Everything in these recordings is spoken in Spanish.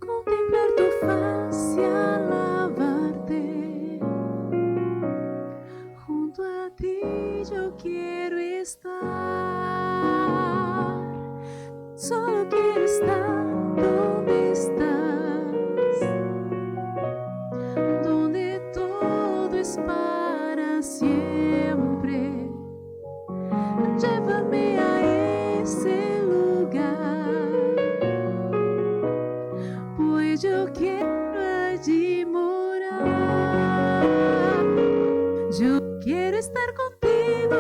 contemplar tu faz y alabarte. Junto a ti yo quiero estar, solo quiero estar donde estás, donde todo es para siempre. Llévame a ese lugar, pues yo quiero allí morar. Yo quiero estar contigo,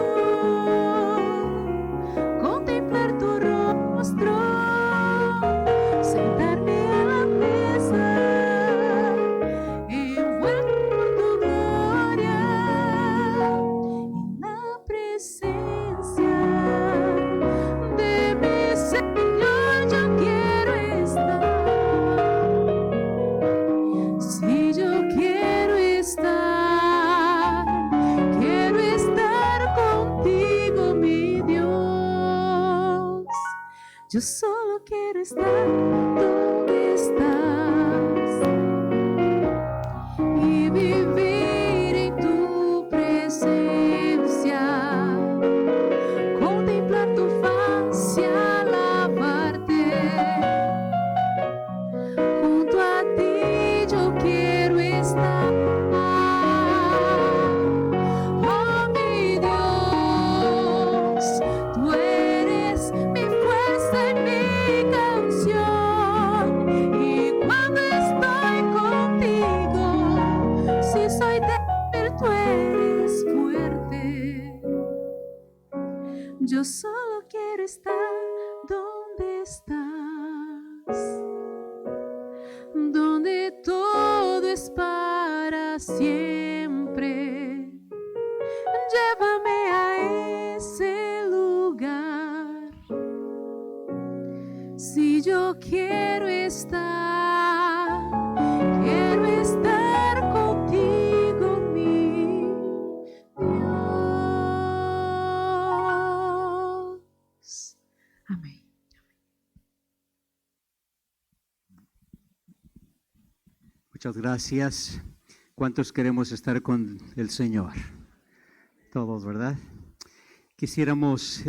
contemplar tu rostro, sentarme a la mesa, envuelto por tu gloria, en la presencia de mi Señor. Yo quiero estar, si yo quiero estar contigo, mi Dios. Yo solo quiero estar donde estás y vivir en tu presencia, contemplar tu faz y alabarte. Junto a ti yo quiero estar. Oh, mi Dios, tú eres mi fuerza y mi canción. Y cuando estoy contigo, si soy débil, tú eres fuerte. Yo solo quiero estar donde estás, donde todo es para siempre. Llévame a ese lugar, si yo quiero estar contigo, mi Dios. Amén. Muchas gracias. ¿Cuántos queremos estar con el Señor? Todos, ¿verdad? Quisiéramos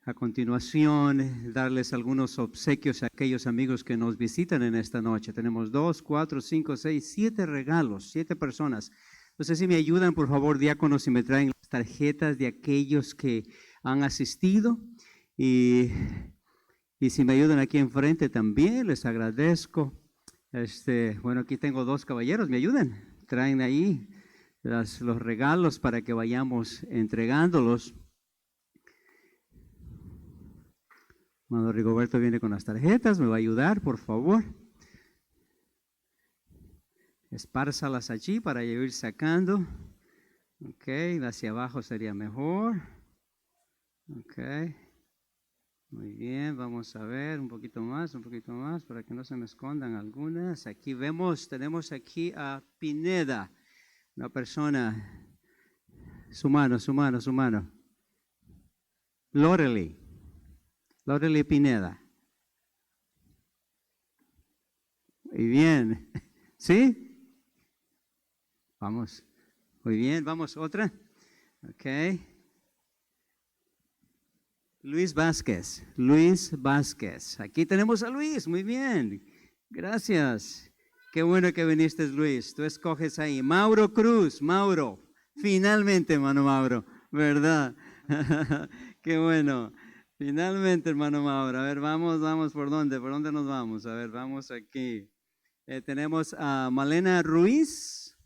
a continuación darles algunos obsequios a aquellos amigos que nos visitan en esta noche. Tenemos 2, 4, 5, 6, 7 regalos, 7 personas. No sé si me ayudan, por favor, diáconos, si me traen las tarjetas de aquellos que han asistido. Y si me ayudan aquí enfrente también, les agradezco. Bueno, aquí tengo 2 caballeros, ¿me ayudan? Traen ahí los regalos para que vayamos entregándolos. Hermano Rigoberto viene con las tarjetas, me va a ayudar, por favor. Espárzalas allí para yo ir sacando. Ok, hacia abajo sería mejor. Ok. Muy bien, vamos a ver un poquito más para que no se me escondan algunas. Aquí tenemos aquí a Pineda, una persona, su mano. Lorely Pineda. Muy bien, ¿sí? Vamos, muy bien, vamos, otra. Ok. Luis Vázquez. Aquí tenemos a Luis, muy bien. Gracias. Qué bueno que viniste, Luis. Tú escoges ahí. Mauro Cruz, Finalmente, hermano Mauro, ¿verdad? Qué bueno. Finalmente, hermano Mauro. A ver, vamos, ¿por dónde? ¿Por dónde nos vamos? A ver, vamos aquí. Tenemos a Malena Ruiz.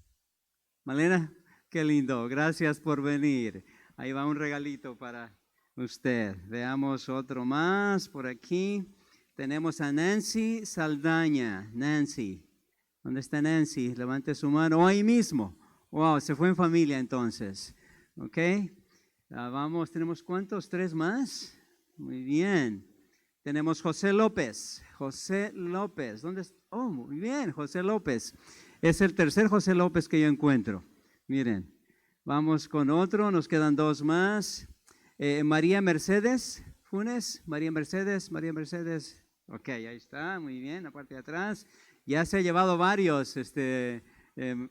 Malena, qué lindo. Gracias por venir. Ahí va un regalito para usted. Veamos otro más por aquí. Tenemos a Nancy Saldaña. Nancy, ¿dónde está Nancy? Levante su mano. Ahí mismo. Wow, se fue en familia entonces. Ok. Vamos, ¿tenemos cuántos? 3 más. Muy bien. Tenemos José López. ¿Dónde está? Oh, muy bien, José López. Es el tercer José López que yo encuentro. Miren, vamos con otro. Nos quedan 2 más. María Mercedes Funes. María Mercedes. Ok, ahí está, muy bien, la parte de atrás. Ya se ha llevado varios,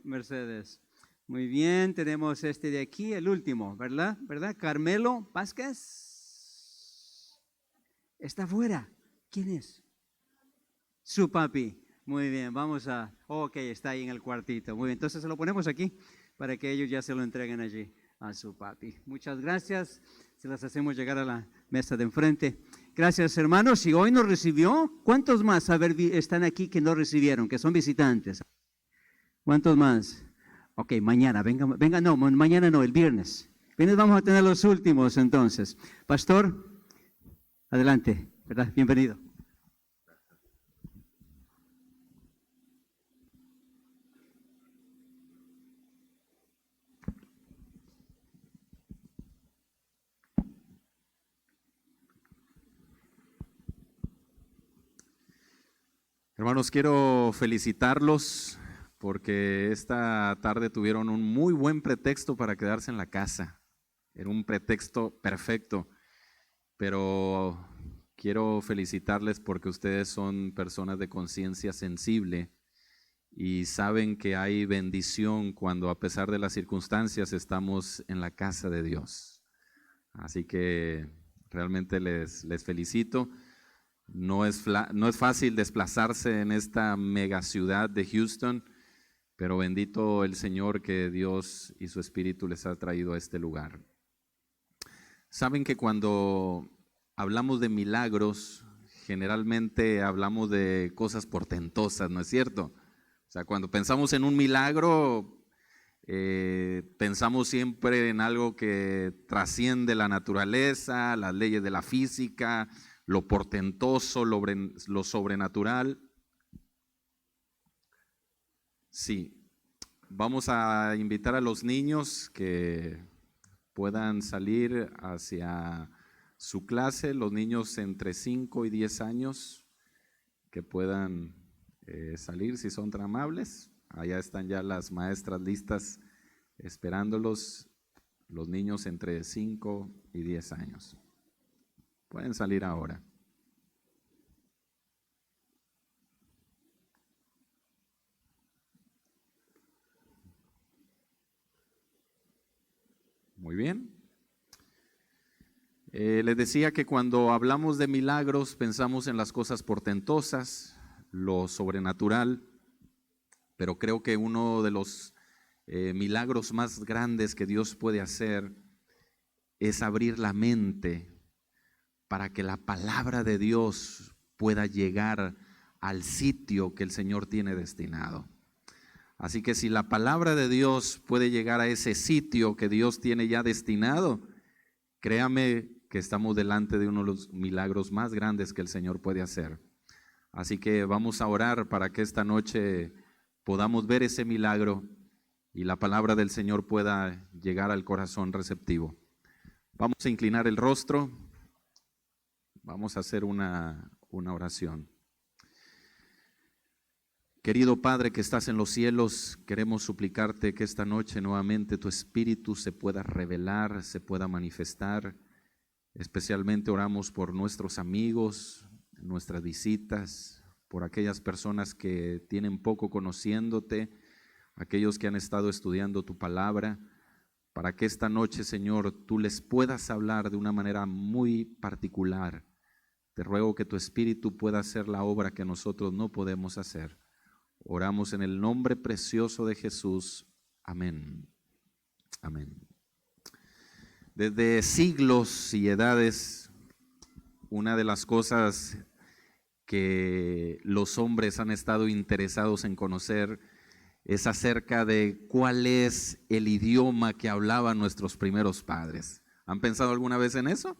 Mercedes. Muy bien, tenemos este de aquí, el último, ¿verdad? ¿Verdad? Carmelo Vázquez. Está afuera. ¿Quién es? Su papi. Muy bien, vamos a... Ok, está ahí en el cuartito. Muy bien, entonces se lo ponemos aquí para que ellos ya se lo entreguen allí a su papi. Muchas gracias. Se las hacemos llegar a la mesa de enfrente. Gracias, hermanos. Y hoy nos recibió. ¿Cuántos más están aquí que no recibieron, que son visitantes? ¿Cuántos más? Ok, mañana, venga, no, mañana no, el viernes. Viernes vamos a tener los últimos entonces. Pastor, adelante, ¿verdad? Bienvenido. Hermanos, quiero felicitarlos porque esta tarde tuvieron un muy buen pretexto para quedarse en la casa. Era un pretexto perfecto, pero quiero felicitarles porque ustedes son personas de conciencia sensible y saben que hay bendición cuando a pesar de las circunstancias estamos en la casa de Dios. Así que realmente les felicito. No es fácil desplazarse en esta mega ciudad de Houston, pero bendito el Señor que Dios y su Espíritu les ha traído a este lugar. Saben que cuando hablamos de milagros, generalmente hablamos de cosas portentosas, ¿no es cierto? O sea, cuando pensamos en un milagro, pensamos siempre en algo que trasciende la naturaleza, las leyes de la física, lo portentoso, lo sobrenatural. Sí, vamos a invitar a los niños que puedan salir hacia su clase, los niños entre 5 y 10 años, que puedan salir si son tan amables. Allá están ya las maestras listas esperándolos, los niños entre 5 y 10 años. Pueden salir ahora. Muy bien. Les decía que cuando hablamos de milagros pensamos en las cosas portentosas, lo sobrenatural, pero creo que uno de los milagros más grandes que Dios puede hacer es abrir la mente para que la palabra de Dios pueda llegar al sitio que el Señor tiene destinado. Así que si la palabra de Dios puede llegar a ese sitio que Dios tiene ya destinado, créame que estamos delante de uno de los milagros más grandes que el Señor puede hacer. Así que vamos a orar para que esta noche podamos ver ese milagro y la palabra del Señor pueda llegar al corazón receptivo. Vamos a inclinar el rostro. Vamos a hacer una oración. Querido Padre que estás en los cielos, queremos suplicarte que esta noche nuevamente tu Espíritu se pueda revelar, se pueda manifestar. Especialmente oramos por nuestros amigos, nuestras visitas, por aquellas personas que tienen poco conociéndote, aquellos que han estado estudiando tu palabra, para que esta noche, Señor, tú les puedas hablar de una manera muy particular. Te ruego que tu Espíritu pueda hacer la obra que nosotros no podemos hacer. Oramos en el nombre precioso de Jesús. Amén. Amén. Desde siglos y edades, una de las cosas que los hombres han estado interesados en conocer es acerca de cuál es el idioma que hablaban nuestros primeros padres. ¿Han pensado alguna vez en eso?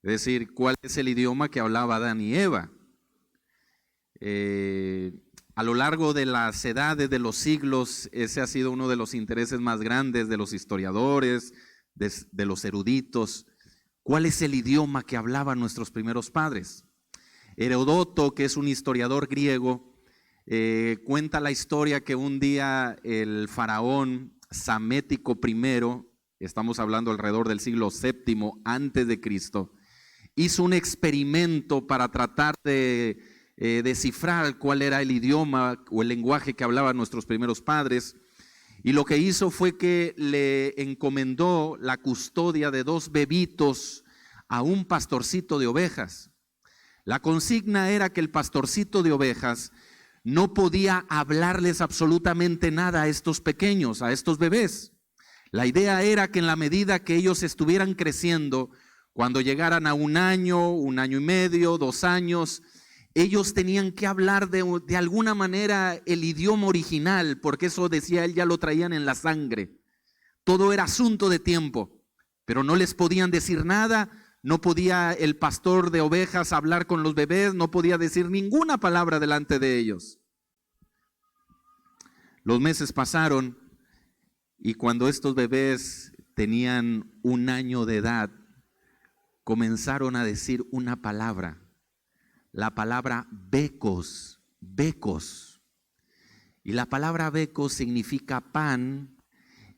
Es decir, ¿cuál es el idioma que hablaba Adán y Eva? A lo largo de las edades, de los siglos, ese ha sido uno de los intereses más grandes de los historiadores, de los eruditos. ¿Cuál es el idioma que hablaban nuestros primeros padres? Heródoto, que es un historiador griego, cuenta la historia que un día el faraón Psamético I, estamos hablando alrededor del siglo VII antes de Cristo, hizo un experimento para tratar de descifrar cuál era el idioma o el lenguaje que hablaban nuestros primeros padres. Y lo que hizo fue que le encomendó la custodia de 2 bebitos a un pastorcito de ovejas. La consigna era que el pastorcito de ovejas no podía hablarles absolutamente nada a estos pequeños, a estos bebés. La idea era que en la medida que ellos estuvieran creciendo, cuando llegaran a 1 año, 1 año y medio, 2 años, ellos tenían que hablar de alguna manera el idioma original, porque eso, decía él, ya lo traían en la sangre. Todo era asunto de tiempo, pero no les podían decir nada. No podía el pastor de ovejas hablar con los bebés, no podía decir ninguna palabra delante de ellos. Los meses pasaron y cuando estos bebés tenían 1 año de edad, comenzaron a decir una palabra, la palabra becos, becos. Y la palabra becos significa pan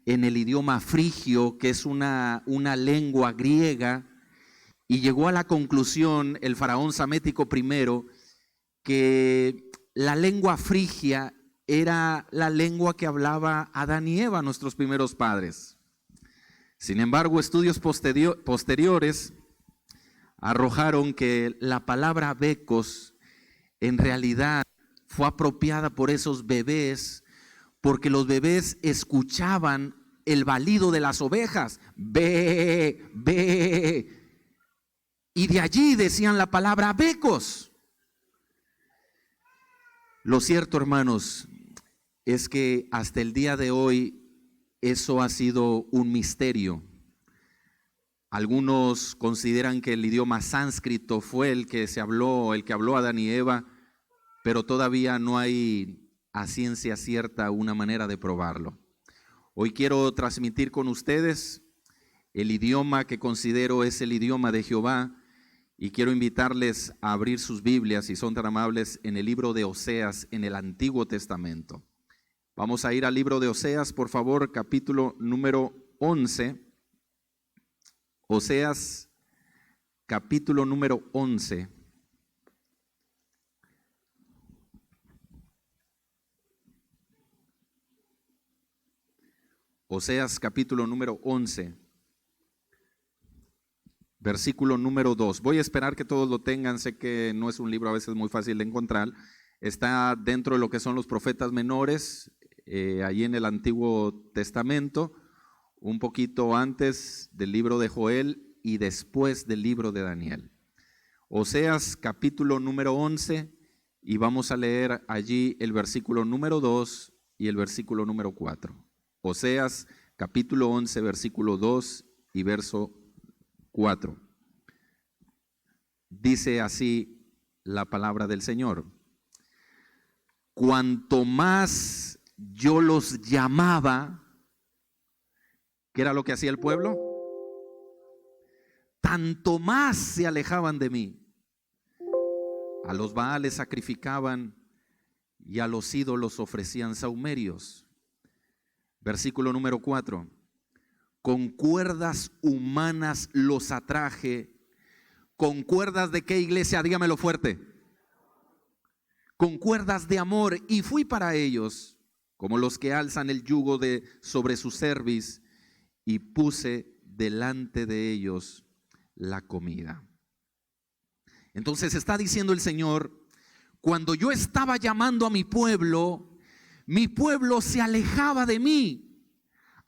en el idioma frigio, que es una lengua griega. Y llegó a la conclusión el faraón Psamético I que la lengua frigia era la lengua que hablaba Adán y Eva, nuestros primeros padres. Sin embargo, estudios posteriores arrojaron que la palabra becos en realidad fue apropiada por esos bebés, porque los bebés escuchaban el balido de las ovejas, ve, ve. Y de allí decían la palabra becos. Lo cierto, hermanos, es que hasta el día de hoy eso ha sido un misterio. Algunos consideran que el idioma sánscrito fue el que habló Adán y Eva, pero todavía no hay a ciencia cierta una manera de probarlo. Hoy quiero transmitir con ustedes el idioma que considero es el idioma de Jehová. Y quiero invitarles a abrir sus Biblias, si son tan amables, en el libro de Oseas, en el Antiguo Testamento. Vamos a ir al libro de Oseas, por favor, capítulo número 11. Oseas, capítulo número 11. Oseas, capítulo número 11. Versículo número 2. Voy a esperar que todos lo tengan. Sé que no es un libro a veces muy fácil de encontrar. Está dentro de lo que son los profetas menores, allí en el Antiguo Testamento, un poquito antes del libro de Joel y después del libro de Daniel. Oseas capítulo número 11, y vamos a leer allí el versículo número 2 y el versículo número 4. Oseas capítulo 11, versículo 2 y verso 4. Dice así la palabra del Señor: cuanto más yo los llamaba, ¿qué era lo que hacía el pueblo? Tanto más se alejaban de mí. A los Baales sacrificaban y a los ídolos ofrecían sahumerios. Versículo número 4. Con cuerdas humanas los atraje. ¿Con cuerdas de qué, iglesia? Dígamelo fuerte. Con cuerdas de amor, y fui para ellos como los que alzan el yugo sobre su cerviz, y puse delante de ellos la comida. Entonces está diciendo el Señor: cuando yo estaba llamando a mi pueblo se alejaba de mí,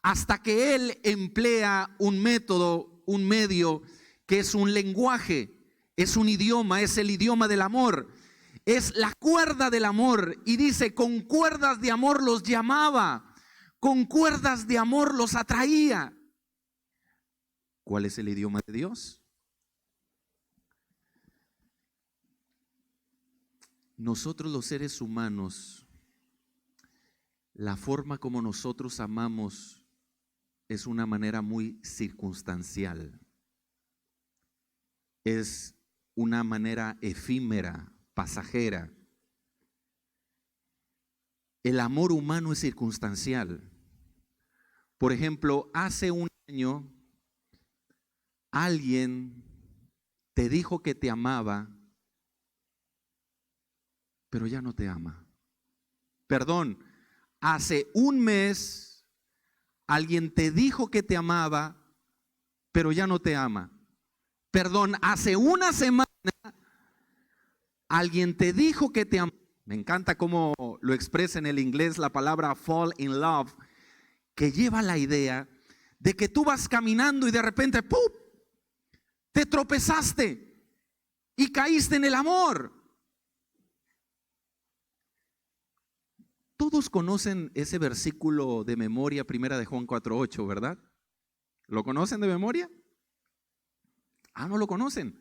hasta que Él emplea un método, un medio, que es un lenguaje, es un idioma, es el idioma del amor, es la cuerda del amor. Y dice: con cuerdas de amor los llamaba, con cuerdas de amor los atraía. ¿Cuál es el idioma de Dios? Nosotros los seres humanos, la forma como nosotros amamos es una manera muy circunstancial. Es una manera efímera, pasajera. El amor humano es circunstancial. Por ejemplo, hace un año alguien te dijo que te amaba, pero ya no te ama. Perdón, hace un mes alguien te dijo que te amaba, pero ya no te ama. Perdón, hace una semana alguien te dijo que te amaba. Me encanta cómo lo expresa en el inglés la palabra fall in love, que lleva la idea de que tú vas caminando y de repente ¡pum!, te tropezaste y caíste en el amor. Todos conocen ese versículo de memoria, primera de Juan 4:8, ¿verdad? ¿Lo conocen de memoria? Ah, ¿no lo conocen?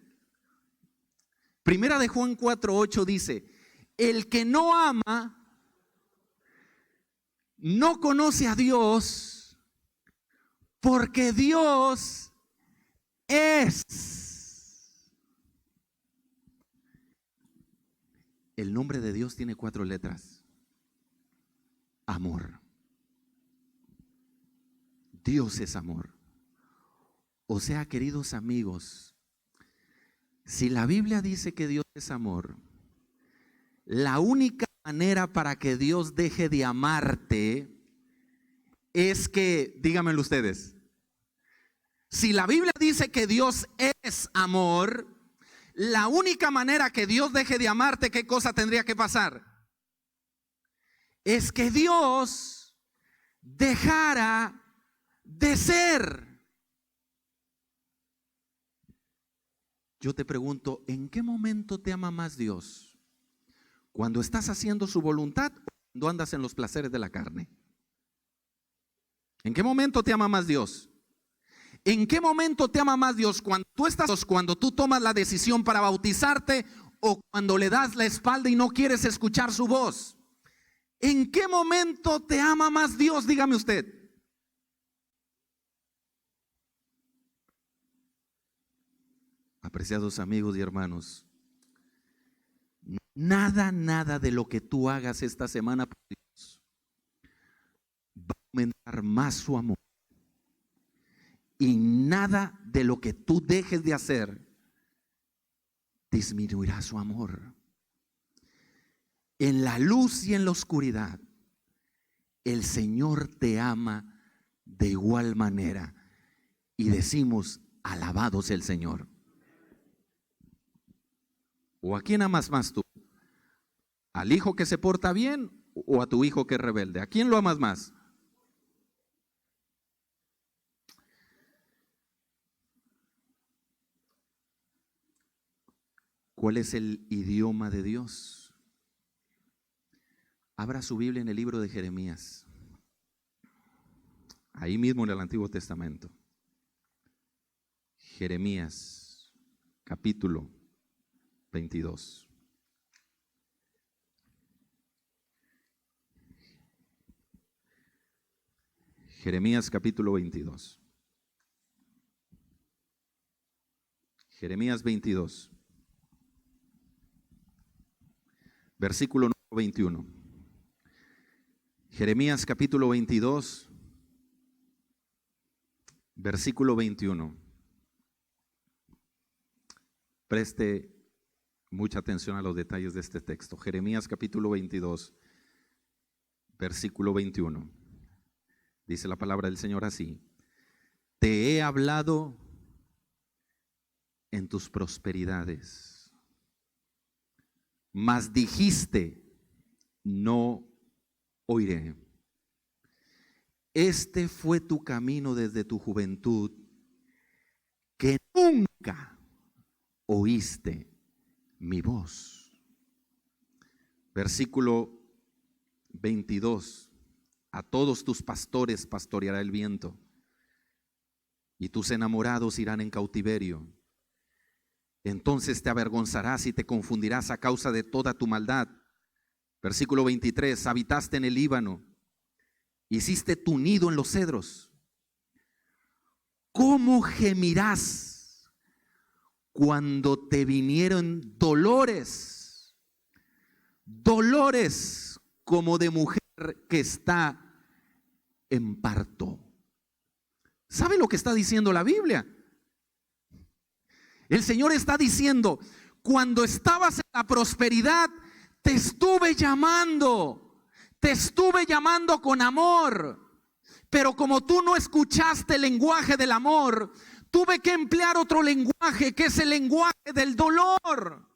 Primera de Juan 4:8 dice: el que no ama no conoce a Dios, porque Dios es. El nombre de Dios tiene 4 letras. Amor. Dios es amor. O sea, queridos amigos, si la Biblia dice que Dios es amor, la única manera para que Dios deje de amarte es que, díganmelo ustedes, si la Biblia dice que Dios es amor, la única manera que Dios deje de amarte, ¿qué cosa tendría que pasar? Es que Dios dejara de ser. Yo te pregunto, ¿en qué momento te ama más Dios? ¿Cuando estás haciendo su voluntad o cuando andas en los placeres de la carne? ¿En qué momento te ama más Dios? ¿En qué momento te ama más Dios? Cuando tú tomas la decisión para bautizarte o cuando le das la espalda y no quieres escuchar su voz. ¿En qué momento te ama más Dios? Dígame usted. Apreciados amigos y hermanos, nada de lo que tú hagas esta semana por Dios va a aumentar más su amor. Y nada de lo que tú dejes de hacer disminuirá su amor. En la luz y en la oscuridad, el Señor te ama de igual manera. Y decimos, alabado sea el Señor. ¿O a quién amas más tú? ¿Al hijo que se porta bien o a tu hijo que es rebelde? ¿A quién lo amas más? ¿Cuál es el idioma de Dios? Abra su Biblia en el libro de Jeremías. Ahí mismo en el Antiguo Testamento. Jeremías, capítulo 22. Jeremías, capítulo 22. Jeremías 22. Versículo 21. Jeremías capítulo 22, versículo 21. Preste mucha atención a los detalles de este texto. Jeremías capítulo 22, versículo 21. Dice la palabra del Señor así: te he hablado en tus prosperidades, mas dijiste, no oiré. Este fue tu camino desde tu juventud, que nunca oíste mi voz. Versículo 22. A todos tus pastores pastoreará el viento, y tus enamorados irán en cautiverio. Entonces te avergonzarás y te confundirás a causa de toda tu maldad. Versículo 23, habitaste en el Líbano, hiciste tu nido en los cedros. ¿Cómo gemirás cuando te vinieron dolores? Dolores como de mujer que está en parto. ¿Sabe lo que está diciendo la Biblia? El Señor está diciendo, cuando estabas en la prosperidad, te estuve llamando con amor, pero como tú no escuchaste el lenguaje del amor, tuve que emplear otro lenguaje, que es el lenguaje del dolor.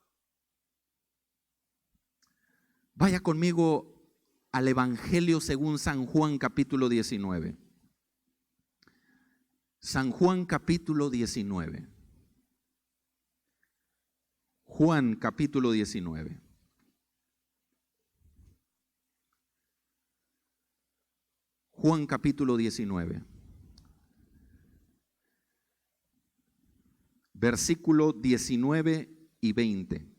Vaya conmigo al Evangelio según San Juan capítulo 19. San Juan capítulo 19. Juan capítulo 19. Juan capítulo 19. Versículo 19 y 20.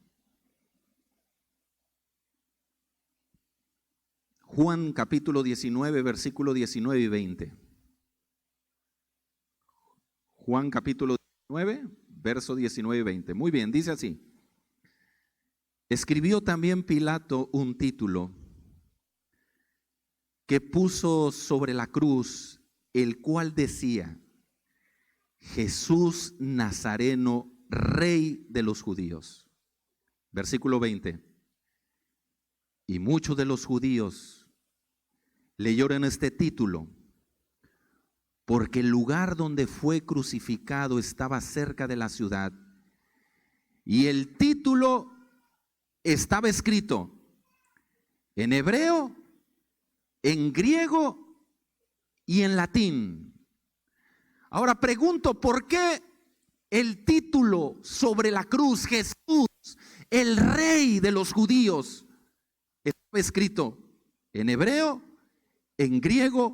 Juan capítulo 19, versículo 19 y 20. Juan capítulo 19, verso 19 y 20. Muy bien, dice así. Escribió también Pilato un título que puso sobre la cruz, el cual decía: Jesús Nazareno, Rey de los judíos. Versículo 20. Y muchos de los judíos leyeron este título, porque el lugar donde fue crucificado estaba cerca de la ciudad, y el título estaba escrito en hebreo, en griego y en latín. Ahora pregunto, ¿por qué el título sobre la cruz, Jesús, el Rey de los judíos, estaba escrito en hebreo, en griego